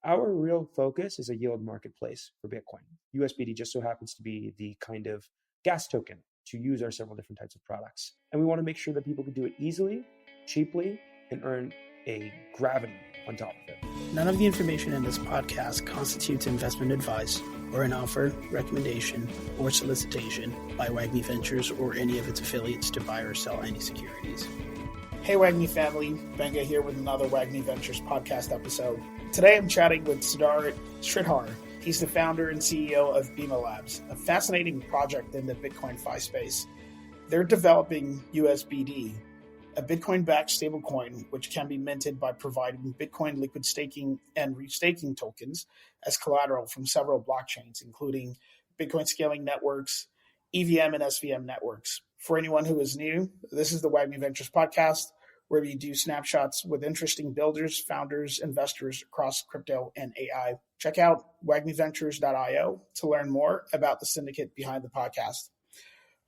Our real focus is a yield marketplace for Bitcoin. USBD just so happens to be the kind of gas token to use our several different types of products. And we want to make sure that people can do it easily, cheaply, and earn a gravity on top of it. None of the information in this podcast constitutes investment advice or an offer, recommendation, or solicitation by WAGMI Ventures or any of its affiliates to buy or sell any securities. Hey WAGMI family, Benga here with another WAGMI Ventures podcast episode. Today I'm chatting with Sridhar. He's the founder and CEO of Bima Labs, a fascinating project in the Bitcoin Fi space. They're developing USBD, a Bitcoin-backed stablecoin which can be minted by providing Bitcoin liquid staking and restaking tokens as collateral from several blockchains, including Bitcoin scaling networks, EVM and SVM networks. For anyone who is new, this is the WAGMI Ventures podcast, where we do snapshots with interesting builders, founders, investors across crypto and AI. Check out wagmiventures.io to learn more about the syndicate behind the podcast.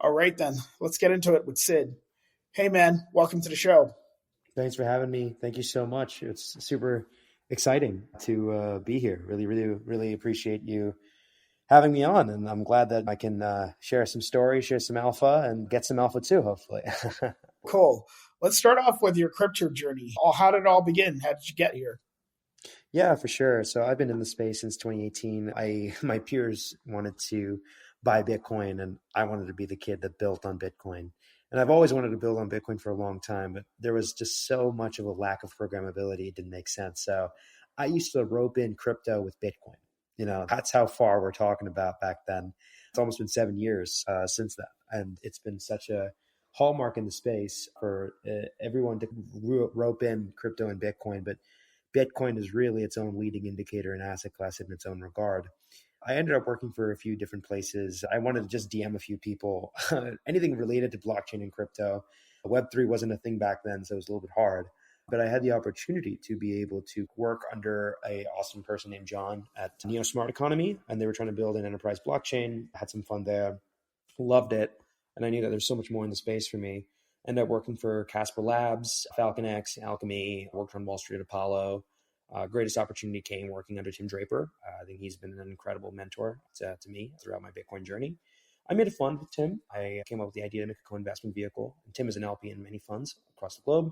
All right, then, let's get into it with Sid. Hey, man, welcome to the show. Thanks for having me. Thank you so much. It's super exciting to be here. Really appreciate you having me on. And I'm glad that I can share some stories, share some alpha, and get some alpha too, hopefully. Cool. Let's start off with your crypto journey. How did it all begin? How did you get here? Yeah, for sure. So I've been in the space since 2018. My peers wanted to buy Bitcoin, and I wanted to be the kid that built on Bitcoin. And I've always wanted to build on Bitcoin for a long time, but there was just so much of a lack of programmability. It didn't make sense. So I used to rope in crypto with Bitcoin. That's how far we're talking about back then. It's almost been 7 years since then. And it's been such a hallmark in the space for everyone to rope in crypto and Bitcoin. But Bitcoin is really its own leading indicator and asset class in its own regard. I ended up working for a few different places. I wanted to just DM a few people, anything related to blockchain and crypto. Web3 wasn't a thing back then, so it was a little bit hard. But I had the opportunity to be able to work under an awesome person named John at Neo Smart Economy, and they were trying to build an enterprise blockchain. Had some fun there, loved it, and I knew that there's so much more in the space for me. Ended up working for Casper Labs, Falcon X, Alchemy, worked on Wall Street Apollo. Greatest opportunity came working under Tim Draper. I think he's been an incredible mentor to me throughout my Bitcoin journey. I made a fund with Tim. I came up with the idea to make a co-investment vehicle. And Tim is an LP in many funds across the globe.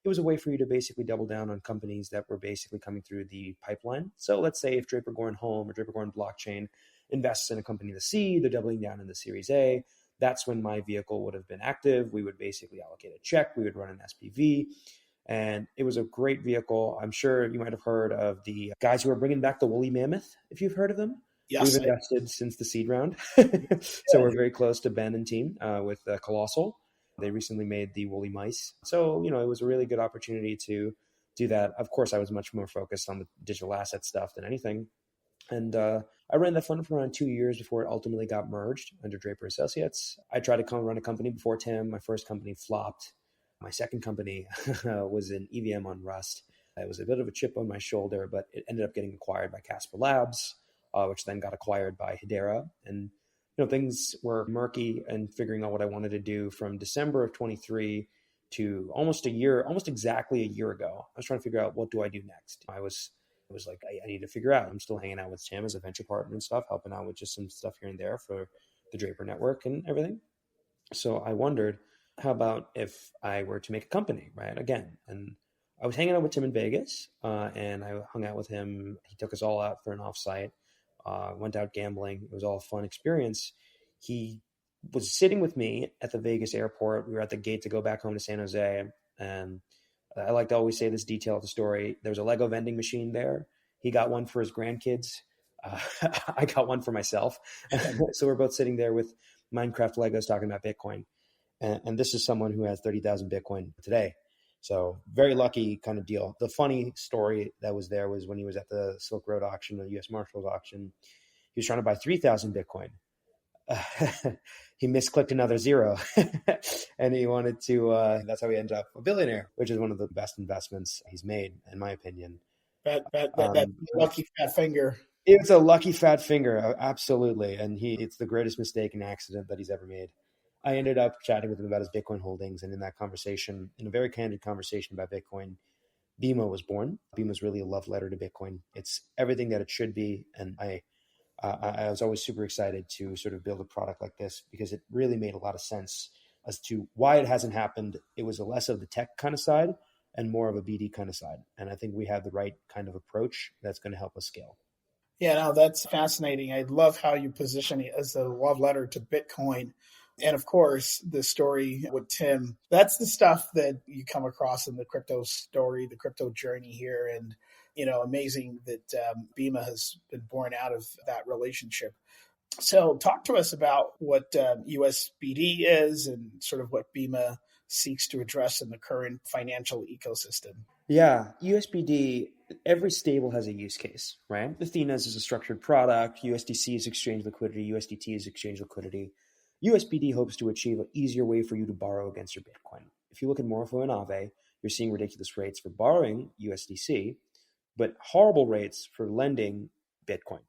It was a way for you to basically double down on companies that were basically coming through the pipeline. So let's say if Draper Goren Home or Draper Goren Blockchain invests in a company, the C, they're doubling down in the Series A. That's when my vehicle would have been active. We would basically allocate a check. We would run an SPV. And it was a great vehicle. I'm sure you might have heard of the guys who are bringing back the woolly mammoth, if you've heard of them. Yes. We've invested since the seed round. So we're very close to Ben and team with Colossal. They recently made the woolly mice. So, it was a really good opportunity to do that. Of course, I was much more focused on the digital asset stuff than anything. And I ran that fund for around 2 years before it ultimately got merged under Draper Associates. I tried to run a company before Tim. My first company flopped. My second company was an EVM on Rust. It was a bit of a chip on my shoulder, but it ended up getting acquired by Casper Labs, which then got acquired by Hedera. And things were murky and figuring out what I wanted to do from December of 23 to almost exactly a year ago. I was trying to figure out, what do I do next? I was like, I need to figure out. I'm still hanging out with Tim as a venture partner and stuff, helping out with just some stuff here and there for the Draper network and everything. So I wondered, how about if I were to make a company, right? Again, and I was hanging out with Tim in Vegas, and I hung out with him. He took us all out for an offsite, went out gambling. It was all a fun experience. He was sitting with me at the Vegas airport. We were at the gate to go back home to San Jose. And I like to always say this detail of the story. There was a Lego vending machine there. He got one for his grandkids. I got one for myself. So we're both sitting there with Minecraft Legos talking about Bitcoin. And this is someone who has 30,000 Bitcoin today. So very lucky kind of deal. The funny story that was there was when he was at the Silk Road auction, the U.S. Marshals auction, he was trying to buy 3,000 Bitcoin. He misclicked another zero and he wanted to, that's how he ended up a billionaire, which is one of the best investments he's made, in my opinion. That lucky fat finger. It's a lucky fat finger. Absolutely. And it's the greatest mistake and accident that he's ever made. I ended up chatting with him about his Bitcoin holdings. And in that conversation, in a very candid conversation about Bitcoin, Bima was born. Bima is really a love letter to Bitcoin. It's everything that it should be. And I was always super excited to sort of build a product like this because it really made a lot of sense as to why it hasn't happened. It was a less of the tech kind of side and more of a BD kind of side. And I think we have the right kind of approach that's going to help us scale. Yeah, no, that's fascinating. I love how you position it as a love letter to Bitcoin. And of course, the story with Tim, that's the stuff that you come across in the crypto story, the crypto journey here. And, amazing that Bima has been born out of that relationship. So talk to us about what USBD is and sort of what Bima seeks to address in the current financial ecosystem. Yeah, USBD, every stable has a use case, right? Athena is a structured product. USDC is exchange liquidity. USDT is exchange liquidity. USBD hopes to achieve an easier way for you to borrow against your Bitcoin. If you look at Morpho and Aave, you're seeing ridiculous rates for borrowing USDC, but horrible rates for lending Bitcoin.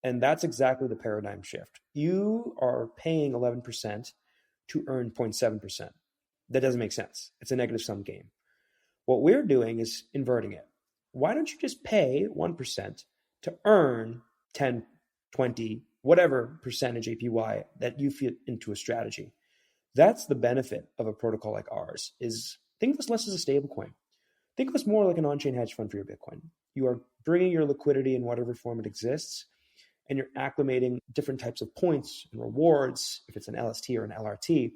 And that's exactly the paradigm shift. You are paying 11% to earn 0.7%. That doesn't make sense. It's a negative sum game. What we're doing is inverting it. Why don't you just pay 1% to earn 10, 20, whatever percentage APY that you fit into a strategy? That's the benefit of a protocol like ours, is think of us less as a stablecoin. Think of us more like an on-chain hedge fund for your Bitcoin. You are bringing your liquidity in whatever form it exists, and you're acclimating different types of points and rewards, if it's an LST or an LRT,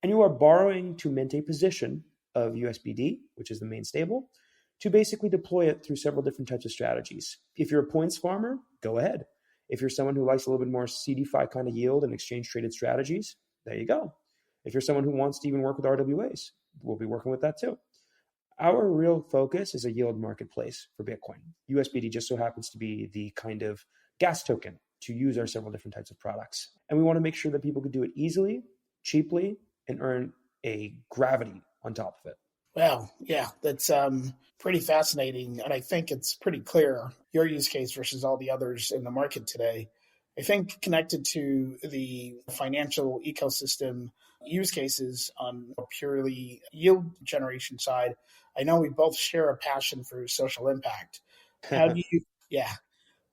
and you are borrowing to mint a position of USBD, which is the main stable, to basically deploy it through several different types of strategies. If you're a points farmer, go ahead. If you're someone who likes a little bit more CDFI kind of yield and exchange traded strategies, there you go. If you're someone who wants to even work with RWAs, we'll be working with that too. Our real focus is a yield marketplace for Bitcoin. USBD just so happens to be the kind of gas token to use our several different types of products. And we want to make sure that people can do it easily, cheaply, and earn a gravity on top of it. Well, yeah, that's pretty fascinating. And I think it's pretty clear your use case versus all the others in the market today. I think connected to the financial ecosystem use cases on a purely yield generation side, I know we both share a passion for social impact. How do you, yeah.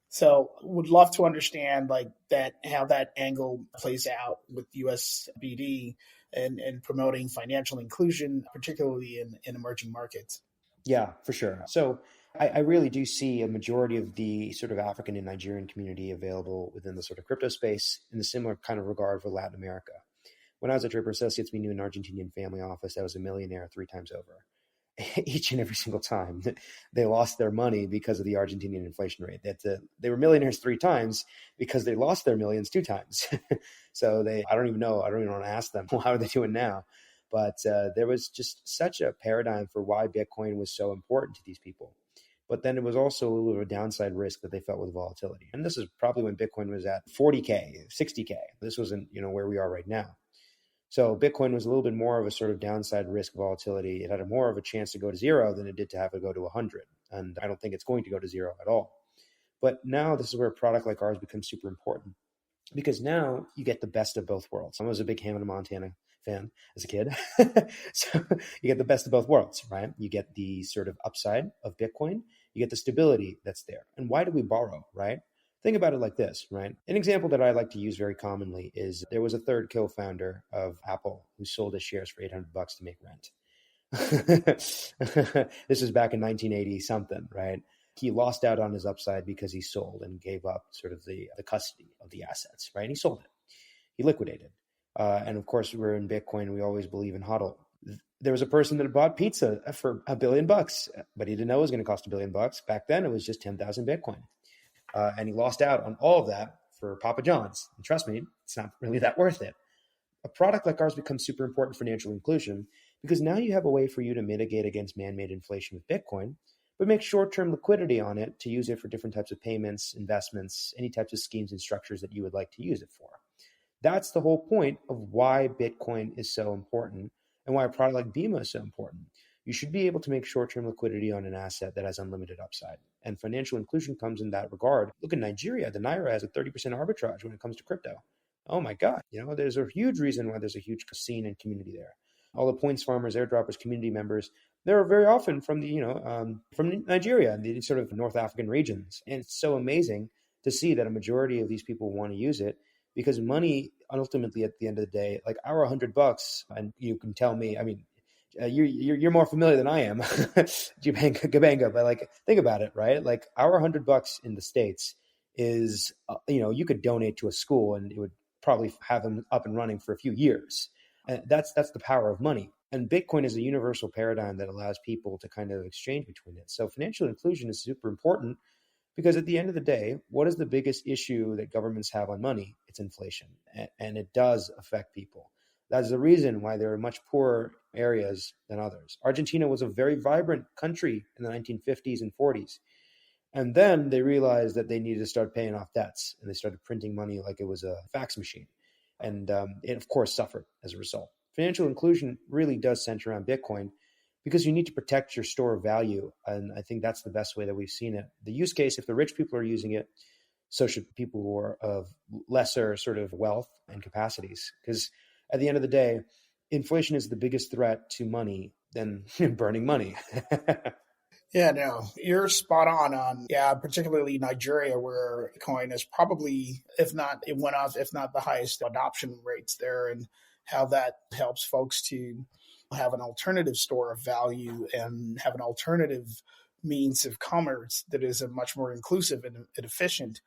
So would love to understand like that, how that angle plays out with USBD and promoting financial inclusion, particularly in emerging markets. Yeah, for sure. So I really do see a majority of the sort of African and Nigerian community available within the sort of crypto space in a similar kind of regard for Latin America. When I was at Draper Associates, we knew an Argentinian family office that was a millionaire 3 times over. Each and every single time they lost their money because of the Argentinian inflation rate. They were millionaires 3 times because they lost their millions 2 times. So I don't even want to ask them, how are they doing now? But there was just such a paradigm for why Bitcoin was so important to these people. But then it was also a little bit of a downside risk that they felt with volatility. And this is probably when Bitcoin was at 40K, 60K. This wasn't, where we are right now. So Bitcoin was a little bit more of a sort of downside risk volatility. It had more of a chance to go to 0 than it did to have it go to 100. And I don't think it's going to go to 0 at all. But now this is where a product like ours becomes super important, because now you get the best of both worlds. I was a big Hannah Montana fan as a kid. So you get the best of both worlds, right? You get the sort of upside of Bitcoin. You get the stability that's there. And why do we borrow, right? Think about it like this, right? An example that I like to use very commonly is there was a third co-founder of Apple who sold his shares for $800 to make rent. This was back in 1980 something, right? He lost out on his upside because he sold and gave up sort of the custody of the assets, right? And he sold it. He liquidated. And of course, we're in Bitcoin. We always believe in HODL. There was a person that bought pizza for $1 billion, but he didn't know it was going to cost $1 billion. Back then, it was just 10,000 Bitcoin. And he lost out on all of that for Papa John's. And trust me, it's not really that worth it. A product like ours becomes super important for financial inclusion because now you have a way for you to mitigate against man-made inflation with Bitcoin, but make short-term liquidity on it to use it for different types of payments, investments, any types of schemes and structures that you would like to use it for. That's the whole point of why Bitcoin is so important and why a product like Bima is so important. You should be able to make short-term liquidity on an asset that has unlimited upside. And financial inclusion comes in that regard. Look at Nigeria. The Naira has a 30% arbitrage when it comes to crypto. Oh my God. There's a huge reason why there's a huge scene and community there. All the points farmers, airdroppers, community members, they're very often from from Nigeria and the sort of North African regions. And it's so amazing to see that a majority of these people want to use it because money, ultimately, at the end of the day, like our $100, and you can tell me, I mean, you're more familiar than I am, Gabanga, but like think about it, right? Like our $100 in the States is, you could donate to a school and it would probably have them up and running for a few years. And that's the power of money. And Bitcoin is a universal paradigm that allows people to kind of exchange between it. So financial inclusion is super important because at the end of the day, what is the biggest issue that governments have on money? It's inflation, and it does affect people. That's the reason why there are much poorer areas than others. Argentina was a very vibrant country in the 1950s and 40s. And then they realized that they needed to start paying off debts, and they started printing money like it was a fax machine. And it, of course, suffered as a result. Financial inclusion really does center around Bitcoin because you need to protect your store of value. And I think that's the best way that we've seen it. The use case, if the rich people are using it, so should people who are of lesser sort of wealth and capacities. Because at the end of the day, inflation is the biggest threat to money than burning money. Yeah, no, you're spot on, particularly Nigeria, where Bitcoin is probably, if not the highest adoption rates there, and how that helps folks to have an alternative store of value and have an alternative means of commerce that is a much more inclusive and efficient.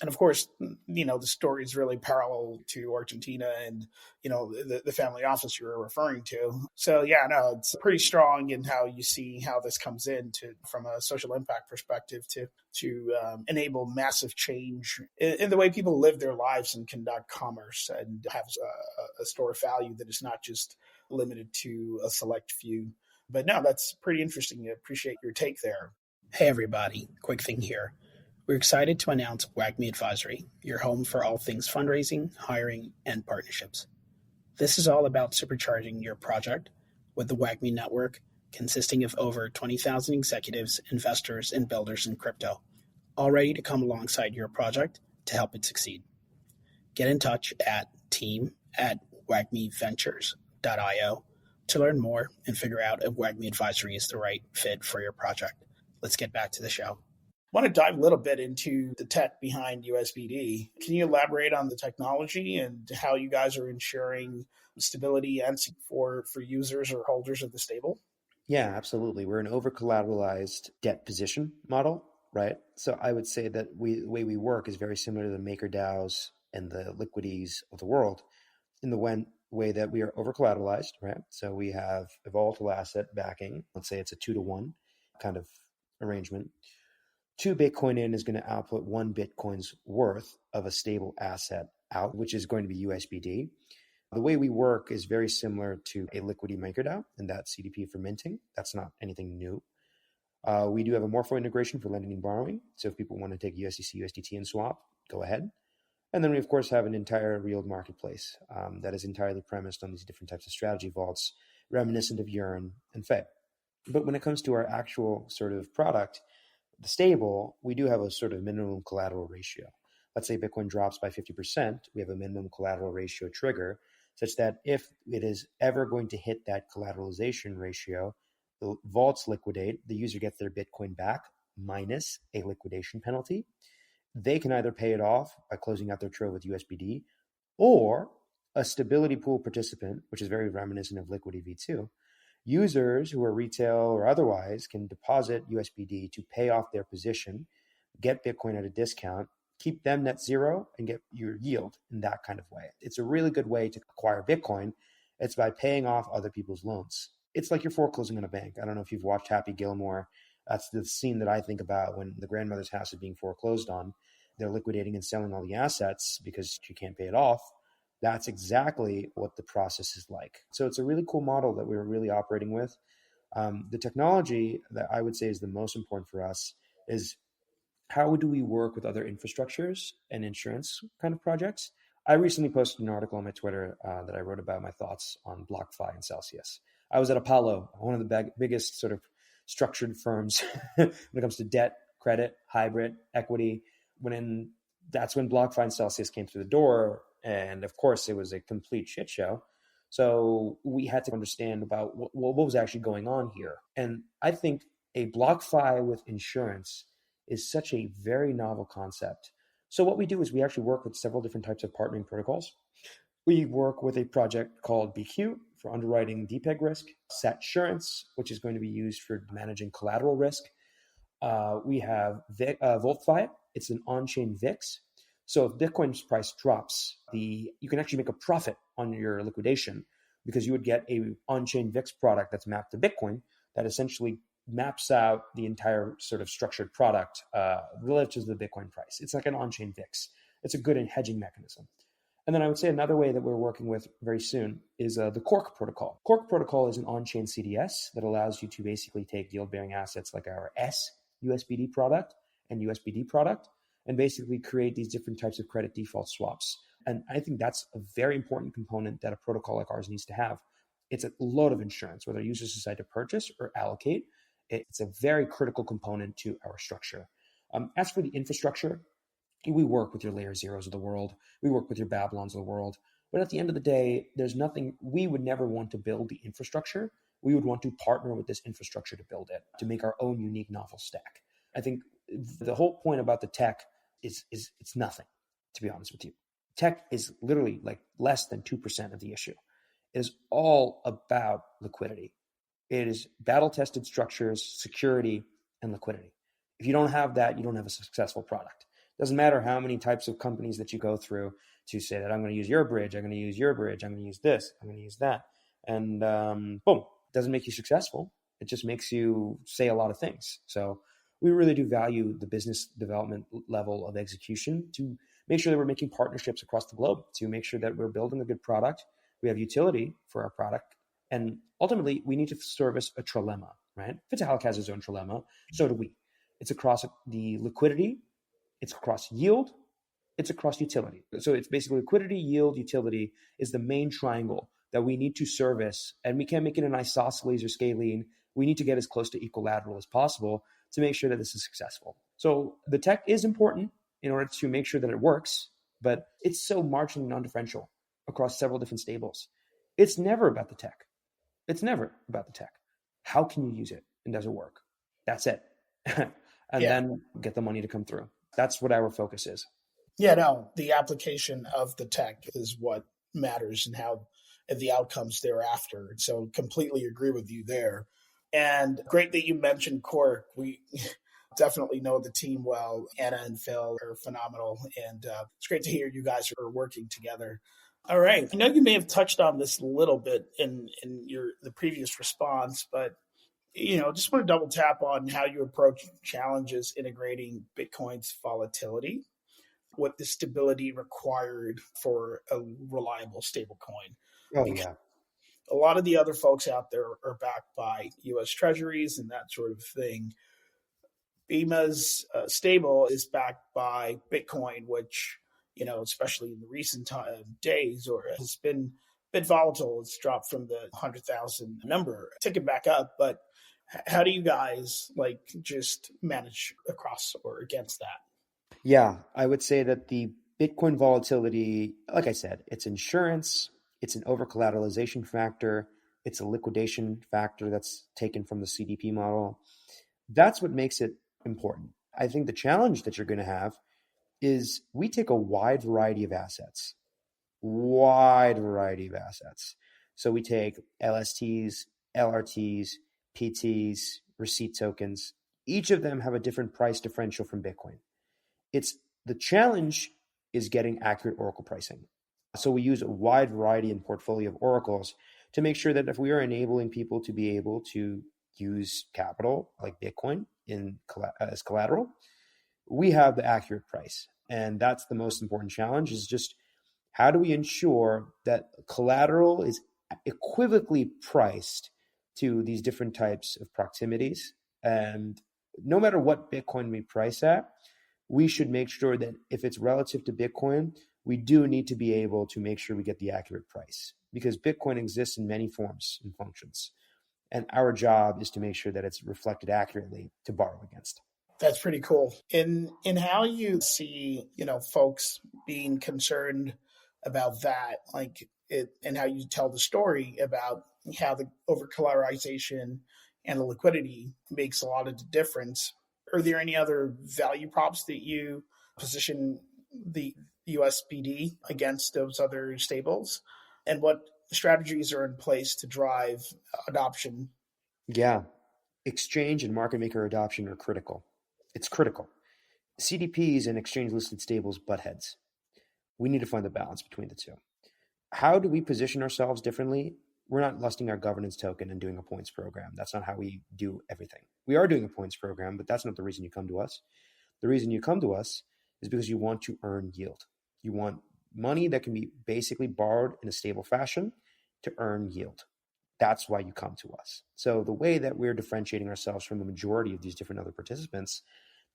And of course, the story is really parallel to Argentina and, the family office you were referring to. So, it's pretty strong in how you see how this comes in from a social impact perspective to enable massive change in the way people live their lives and conduct commerce and have a store of value that is not just limited to a select few. But no, that's pretty interesting. I appreciate your take there. Hey, everybody. Quick thing here. We're excited to announce WAGMI Advisory, your home for all things fundraising, hiring, and partnerships. This is all about supercharging your project with the WAGMI network, consisting of over 20,000 executives, investors, and builders in crypto, all ready to come alongside your project to help it succeed. Get in touch at team@wagmiventures.io to learn more and figure out if WAGMI Advisory is the right fit for your project. Let's get back to the show. I want to dive a little bit into the tech behind USBD. Can you elaborate on the technology and how you guys are ensuring stability and for users or holders of the stable? Yeah, absolutely. We're an over-collateralized debt position model, right? So I would say that the way we work is very similar to the MakerDAOs and the Liquidities of the world in the way that we are over-collateralized, right? So we have a volatile asset backing. Let's say it's a 2-to-1 kind of arrangement. 2 Bitcoin in is going to output 1 Bitcoin's worth of a stable asset out, which is going to be USBD. The way we work is very similar to a Liquidity MakerDAO, and that's CDP for minting. That's not anything new. We do have a Morpho integration for lending and borrowing. So if people want to take USDC, USDT and swap, go ahead. And then we, of course, have an entire real marketplace that is entirely premised on these different types of strategy vaults, reminiscent of Yearn and Fed. But when it comes to our actual sort of product, the stable, we do have a sort of minimum collateral ratio. Let's say Bitcoin drops by 50%, we have a minimum collateral ratio trigger, such that if it is ever going to hit that collateralization ratio, the vaults liquidate, the user gets their Bitcoin back minus a liquidation penalty. They can either pay it off by closing out their trove with USBD, or a stability pool participant, which is very reminiscent of Liquidity V2, users who are retail or otherwise can deposit USBD to pay off their position, get Bitcoin at a discount, keep them net zero, and get your yield in that kind of way. It's a really good way to acquire Bitcoin. It's by paying off other people's loans. It's like you're foreclosing on a bank. I don't know if you've watched Happy Gilmore. That's the scene that I think about when the grandmother's house is being foreclosed on. They're liquidating and selling all the assets because she can't pay it off. That's exactly what the process is like. So it's a really cool model that we're really operating with. The technology that I would say is the most important for us is how do we work with other infrastructures and insurance kind of projects? I recently posted an article on my Twitter that I wrote about my thoughts on BlockFi and Celsius. I was at Apollo, one of the biggest sort of structured firms when it comes to debt, credit, hybrid, equity. That's when BlockFi and Celsius came through the door. And of course, it was a complete shit show. So we had to understand about what was actually going on here. And I think a BlockFi with insurance is such a very novel concept. So what we do is we actually work with several different types of partnering protocols. We work with a project called BQ for underwriting DPEG risk, Satsurance, which is going to be used for managing collateral risk. We have VoltFi. It's an on-chain VIX. So if Bitcoin's price drops, you can actually make a profit on your liquidation because you would get a on-chain VIX product that's mapped to Bitcoin that essentially maps out the entire sort of structured product relative to the Bitcoin price. It's like an on-chain VIX. It's a good hedging mechanism. And then I would say another way that we're working with very soon is the Cork protocol. Cork protocol is an on-chain CDS that allows you to basically take yield-bearing assets like our USBD product and USBD product and basically create these different types of credit default swaps. And I think that's a very important component that a protocol like ours needs to have. It's a load of insurance, whether users decide to purchase or allocate. It's a very critical component to our structure. As for the infrastructure, we work with your layer zeros of the world. We work with your Babylons of the world. But at the end of the day, there's nothing, we would never want to build the infrastructure. We would want to partner with this infrastructure to build it, to make our own unique novel stack. I think the whole point about the tech is it's nothing, to be honest with you. Tech is literally like less than 2% of the issue. It is all about liquidity. It is battle-tested structures, security, and liquidity. If you don't have that, you don't have a successful product. Doesn't matter how many types of companies that you go through to say that I'm going to use your bridge, I'm going to use your bridge, I'm going to use this, I'm going to use that. And boom, it doesn't make you successful. It just makes you say a lot of things. So we really do value the business development level of execution to make sure that we're making partnerships across the globe, to make sure that we're building a good product. We have utility for our product. And ultimately, we need to service a trilemma, right? Vitalik has his own trilemma. So do we. It's across the liquidity, it's across yield, it's across utility. So it's basically liquidity, yield, utility is the main triangle that we need to service. And we can't make it an isosceles or scalene. We need to get as close to equilateral as possible to make sure that this is successful. So the tech is important in order to make sure that it works, but it's so marginally non-differential across several different stables. It's never about the tech. It's never about the tech. How can you use it and does it work? That's it. Then get the money to come through. That's what our focus is. Yeah, no, the application of the tech is what matters and how the outcomes thereafter. So completely agree with you there. And great that you mentioned Cork. We definitely know the team well. Anna and Phil are phenomenal. And it's great to hear you guys are working together. All right. I know you may have touched on this a little bit in the previous response, but just want to double tap on how you approach challenges integrating Bitcoin's volatility with the stability required for a reliable stablecoin. Oh, yeah. A lot of the other folks out there are backed by U.S. treasuries and that sort of thing. Bima's stable is backed by Bitcoin, which, especially in the recent days, or has been a bit volatile. It's dropped from the 100,000 number, ticking back up. But how do you guys just manage across or against that? Yeah, I would say that the Bitcoin volatility, like I said, it's insurance, it's an over-collateralization factor, it's a liquidation factor that's taken from the CDP model. That's what makes it important. I think the challenge that you're going to have is we take a wide variety of assets. So we take LSTs, LRTs, PTs, receipt tokens. Each of them have a different price differential from Bitcoin. The challenge is getting accurate Oracle pricing. So we use a wide variety and portfolio of oracles to make sure that if we are enabling people to be able to use capital like Bitcoin as collateral, we have the accurate price. And that's the most important challenge, is just how do we ensure that collateral is equivocally priced to these different types of proximities. And no matter what Bitcoin we price at, we should make sure that if it's relative to Bitcoin, we do need to be able to make sure we get the accurate price, because Bitcoin exists in many forms and functions. And our job is to make sure that it's reflected accurately to borrow against. That's pretty cool. In how you see, folks being concerned about that, it and how you tell the story about how the over collateralization and the liquidity makes a lot of the difference. Are there any other value props that you position the USBD against those other stables? And what strategies are in place to drive adoption? Yeah. Exchange and market maker adoption are critical. It's critical. CDPs and exchange listed stables butt heads. We need to find the balance between the two. How do we position ourselves differently? We're not listing our governance token and doing a points program. That's not how we do everything. We are doing a points program, but that's not the reason you come to us. The reason you come to us is because you want to earn yield. You want money that can be basically borrowed in a stable fashion to earn yield. That's why you come to us. So the way that we're differentiating ourselves from the majority of these different other participants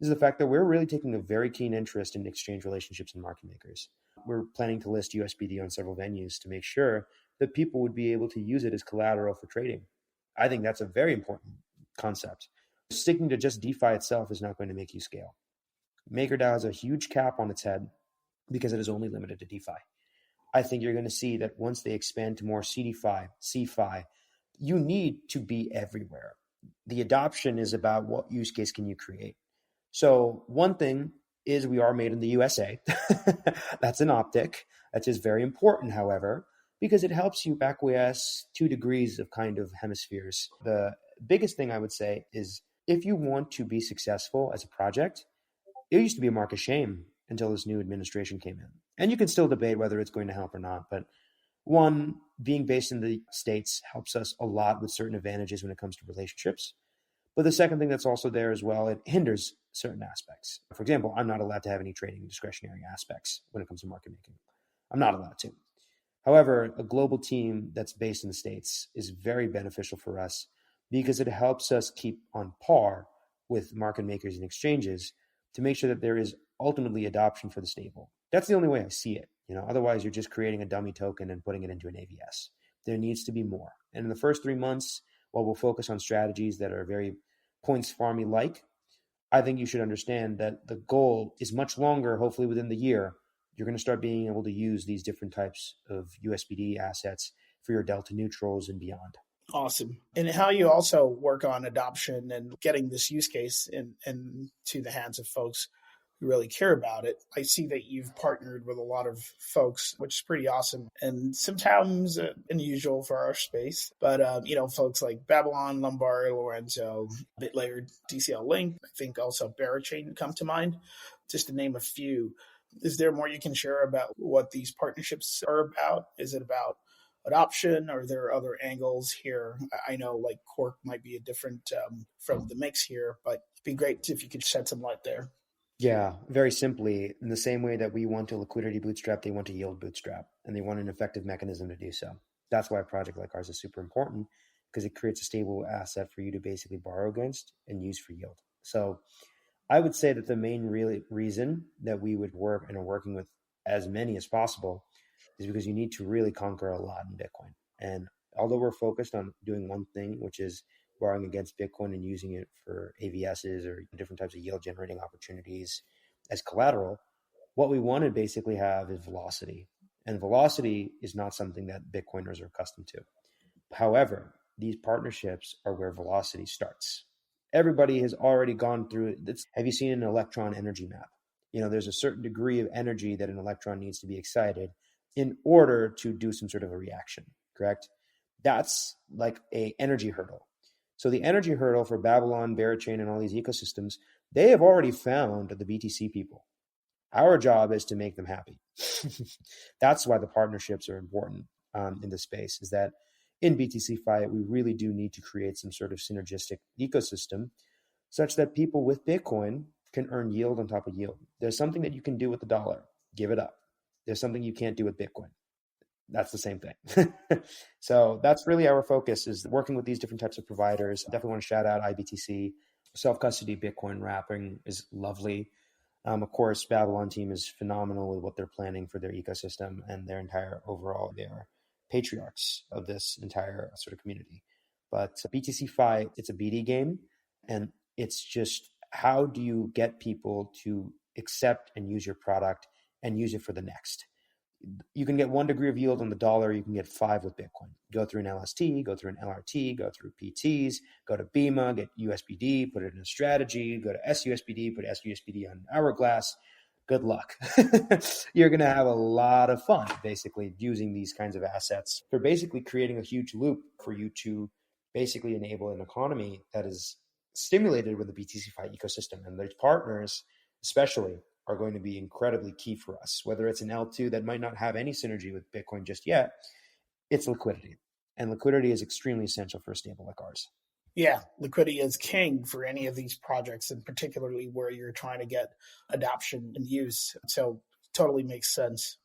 is the fact that we're really taking a very keen interest in exchange relationships and market makers. We're planning to list USBD on several venues to make sure that people would be able to use it as collateral for trading. I think that's a very important concept. Sticking to just DeFi itself is not going to make you scale. MakerDAO has a huge cap on its head because it is only limited to DeFi. I think you're going to see that once they expand to more CDFi, CFi, you need to be everywhere. The adoption is about what use case can you create. So one thing is we are made in the USA. That's an optic. That is very important, however, because it helps you acquiesce 2 degrees of kind of hemispheres. The biggest thing I would say is if you want to be successful as a project, it used to be a mark of shame until this new administration came in. And you can still debate whether it's going to help or not. But one, being based in the States helps us a lot with certain advantages when it comes to relationships. But the second thing that's also there as well, it hinders certain aspects. For example, I'm not allowed to have any trading discretionary aspects when it comes to market making. I'm not allowed to. However, a global team that's based in the States is very beneficial for us because it helps us keep on par with market makers and exchanges to make sure that there is ultimately adoption for the stable. That's the only way I see it. Otherwise you're just creating a dummy token and putting it into an AVS. There needs to be more. And in the first 3 months, while we'll focus on strategies that are very points farmy like, I think you should understand that the goal is much longer. Hopefully within the year, you're going to start being able to use these different types of USBD assets for your delta neutrals and beyond. Awesome. And how you also work on adoption and getting this use case into the hands of folks who really care about it. I see that you've partnered with a lot of folks, which is pretty awesome and sometimes unusual for our space. But, folks like Babylon, Lombard, Lorenzo, BitLayer, DCL Link, I think also Barachain come to mind, just to name a few. Is there more you can share about what these partnerships are about? Is it about adoption, or are there other angles here? I know like Cork might be a different from the mix here, but it'd be great if you could shed some light there. Yeah, very simply, in the same way that we want a liquidity bootstrap, they want a yield bootstrap, and they want an effective mechanism to do so. That's why a project like ours is super important, because it creates a stable asset for you to basically borrow against and use for yield. So I would say that the main reason that we would work and are working with as many as possible is because you need to really conquer a lot in Bitcoin. And although we're focused on doing one thing, which is borrowing against Bitcoin and using it for AVSs or different types of yield generating opportunities as collateral, what we want to basically have is velocity. And velocity is not something that Bitcoiners are accustomed to. However, these partnerships are where velocity starts. Everybody has already gone through it. Have you seen an electron energy map? There's a certain degree of energy that an electron needs to be excited in order to do some sort of a reaction, correct? That's like a energy hurdle. So the energy hurdle for Babylon, Barachain, and all these ecosystems, they have already found the BTC people. Our job is to make them happy. That's why the partnerships are important in this space, is that in BTC-Fi, we really do need to create some sort of synergistic ecosystem such that people with Bitcoin can earn yield on top of yield. There's something that you can do with the dollar. Give it up. There's something you can't do with Bitcoin. That's the same thing. So that's really our focus, is working with these different types of providers. I definitely want to shout out IBTC. Self-custody Bitcoin wrapping is lovely. Of course, Babylon team is phenomenal with what they're planning for their ecosystem and their entire overall. They are patriarchs of this entire sort of community. But BTC-Fi, it's a BD game. And it's just, how do you get people to accept and use your product and use it for the next? You can get 1 degree of yield on the dollar. You can get 5 with Bitcoin. Go through an LST, go through an LRT, go through PTs, go to Bima, get USBD, put it in a strategy, go to SUSBD, put SUSBD on Hourglass. Good luck. You're going to have a lot of fun basically using these kinds of assets. They're basically creating a huge loop for you to basically enable an economy that is stimulated with the BTCFi ecosystem. And their partners, especially, are going to be incredibly key for us. Whether it's an L2 that might not have any synergy with Bitcoin just yet, it's liquidity. And liquidity is extremely essential for a stable like ours. Yeah, liquidity is king for any of these projects, and particularly where you're trying to get adoption and use. So totally makes sense.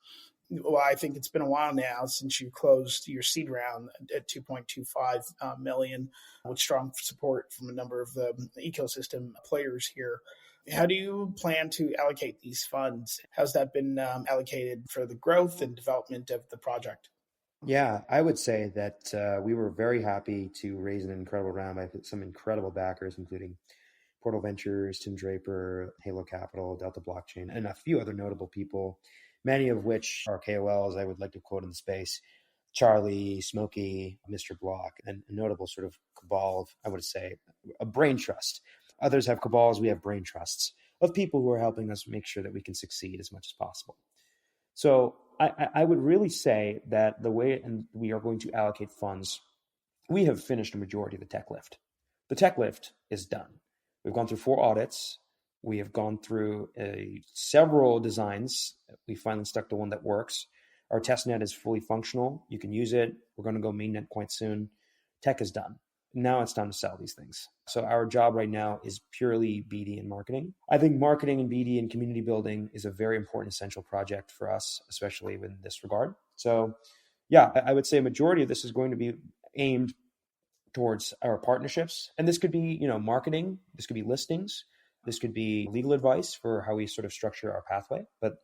Well, I think it's been a while now since you closed your seed round at 2.25 million, with strong support from a number of the ecosystem players here. How do you plan to allocate these funds? How's that been allocated for the growth and development of the project? Yeah, I would say that we were very happy to raise an incredible round by some incredible backers, including Portal Ventures, Tim Draper, Halo Capital, Delta Blockchain, and a few other notable people, many of which are KOLs I would like to quote in the space. Charlie, Smokey, Mr. Block, and a notable sort of cabal of, I would say, a brain trust. Others have cabals, we have brain trusts of people who are helping us make sure that we can succeed as much as possible. So I would really say that the way we are going to allocate funds, we have finished a majority of the tech lift. The tech lift is done. We've gone through 4 audits. We have gone through several designs. We finally stuck to one that works. Our testnet is fully functional. You can use it. We're going to go mainnet quite soon. Tech is done. Now it's time to sell these things. So our job right now is purely BD and marketing. I think marketing and BD and community building is a very important, essential project for us, especially in this regard. So yeah, I would say a majority of this is going to be aimed towards our partnerships. And this could be, marketing. This could be listings. This could be legal advice for how we sort of structure our pathway. But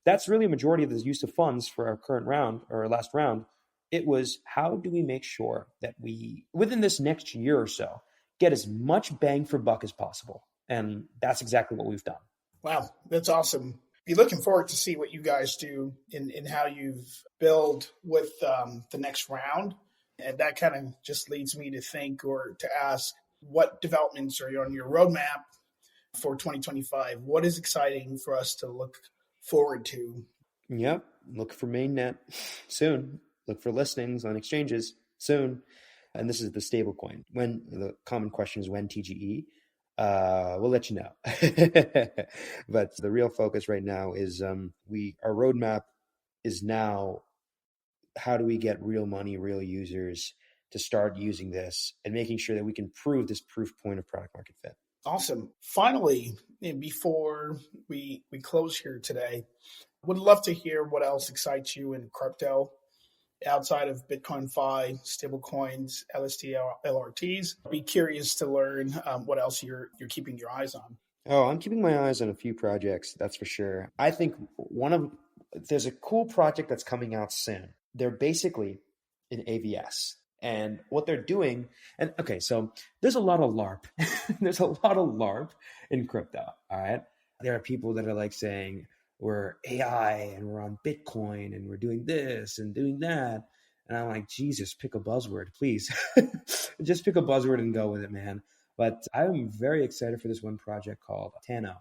that's really a majority of the use of funds for our current round or our last round. It was, how do we make sure that we, within this next year or so, get as much bang for buck as possible? And that's exactly what we've done. Wow, that's awesome. Be looking forward to see what you guys do in how you've build with the next round. And that kind of just leads me to think or to ask, what developments are on your roadmap for 2025? What is exciting for us to look forward to? Yep. Look for mainnet soon. Look for listings on exchanges soon. And this is the stablecoin. When the common question is when TGE, we'll let you know. But the real focus right now is our roadmap is now, how do we get real money, real users to start using this and making sure that we can prove this proof point of product market fit. Awesome. Finally, before we close here today, would love to hear what else excites you in crypto outside of Bitcoin Fi, stablecoins, LST, LRTs. Be curious to learn what else you're keeping your eyes on. Oh, I'm keeping my eyes on a few projects, that's for sure. I think there's a cool project that's coming out soon. They're basically an AVS. And what they're doing, and okay, so there's a lot of LARP. There's a lot of LARP in crypto, all right? There are people that are like saying, we're AI and we're on Bitcoin and we're doing this and doing that. And I'm like, Jesus, pick a buzzword, please. Just pick a buzzword and go with it, man. But I'm very excited for this one project called Tano.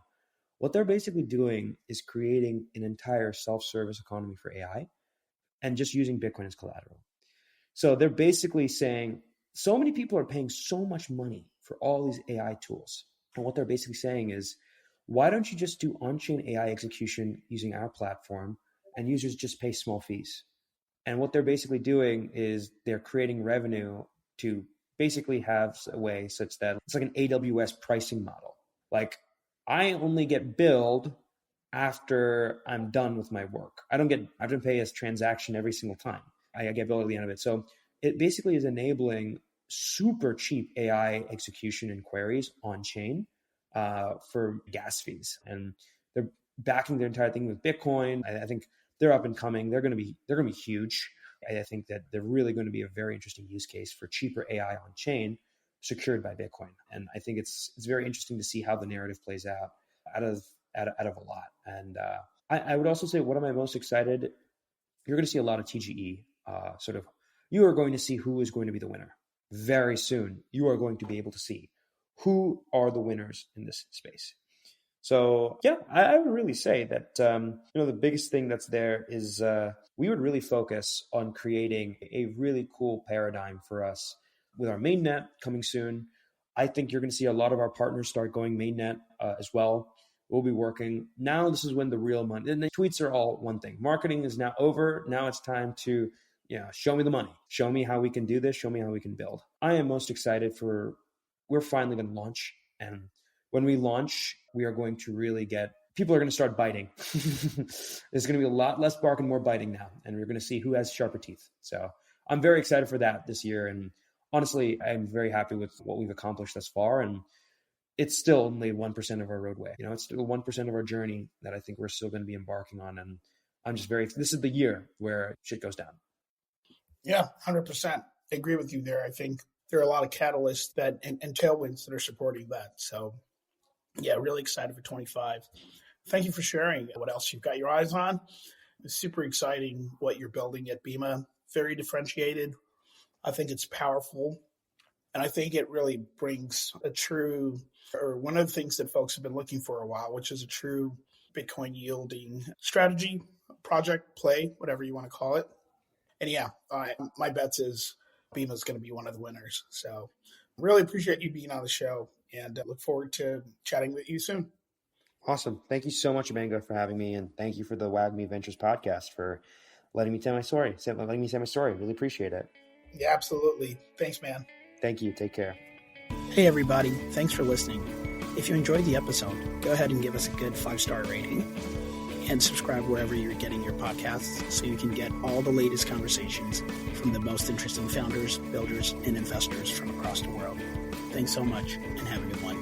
What they're basically doing is creating an entire self-service economy for AI and just using Bitcoin as collateral. So they're basically saying, so many people are paying so much money for all these AI tools. And what they're basically saying is, why don't you just do on-chain AI execution using our platform and users just pay small fees? And what they're basically doing is they're creating revenue to basically have a way such that it's like an AWS pricing model. Like, I only get billed after I'm done with my work. I have to pay a transaction every single time. I get billed at the end of it. So it basically is enabling super cheap AI execution and queries on chain for gas fees. And they're backing their entire thing with Bitcoin. I think they're up and coming. They're going to be huge. I think that they're really going to be a very interesting use case for cheaper AI on chain secured by Bitcoin. And I think it's very interesting to see how the narrative plays out of a lot. And I would also say, what am I most excited you're going to see a lot of TGE you are going to see who is going to be the winner. Very soon, you are going to be able to see who are the winners in this space. So yeah, I would really say that, the biggest thing that's there is we would really focus on creating a really cool paradigm for us with our mainnet coming soon. I think you're going to see a lot of our partners start going mainnet as well. We'll be working. Now this is when the real money, and the tweets are all one thing. Marketing is now over. Now it's time to show me the money. Show me how we can do this. Show me how we can build. I am most excited we're finally going to launch. And when we launch, we are going to really people are going to start biting. There's going to be a lot less bark and more biting now. And we're going to see who has sharper teeth. So I'm very excited for that this year. And honestly, I'm very happy with what we've accomplished thus far. And it's still only 1% of our roadway. It's still 1% of our journey that I think we're still going to be embarking on. And I'm just this is the year where shit goes down. Yeah, 100%. I agree with you there. I think there are a lot of catalysts and tailwinds that are supporting that. So yeah, really excited for 25. Thank you for sharing what else you've got your eyes on. It's super exciting what you're building at Bima. Very differentiated. I think it's powerful. And I think it really brings one of the things that folks have been looking for a while, which is a true Bitcoin yielding strategy, project, play, whatever you want to call it. And yeah, my bets is Bima is going to be one of the winners. So really appreciate you being on the show and look forward to chatting with you soon. Awesome. Thank you so much, Amanda, for having me. And thank you for the WAGMI Ventures podcast for letting me tell my story. Letting me say my story. Really appreciate it. Yeah, absolutely. Thanks, man. Thank you. Take care. Hey, everybody. Thanks for listening. If you enjoyed the episode, go ahead and give us a good 5-star rating and subscribe wherever you're getting your podcasts so you can get all the latest conversations from the most interesting founders, builders, and investors from across the world. Thanks so much and have a good one.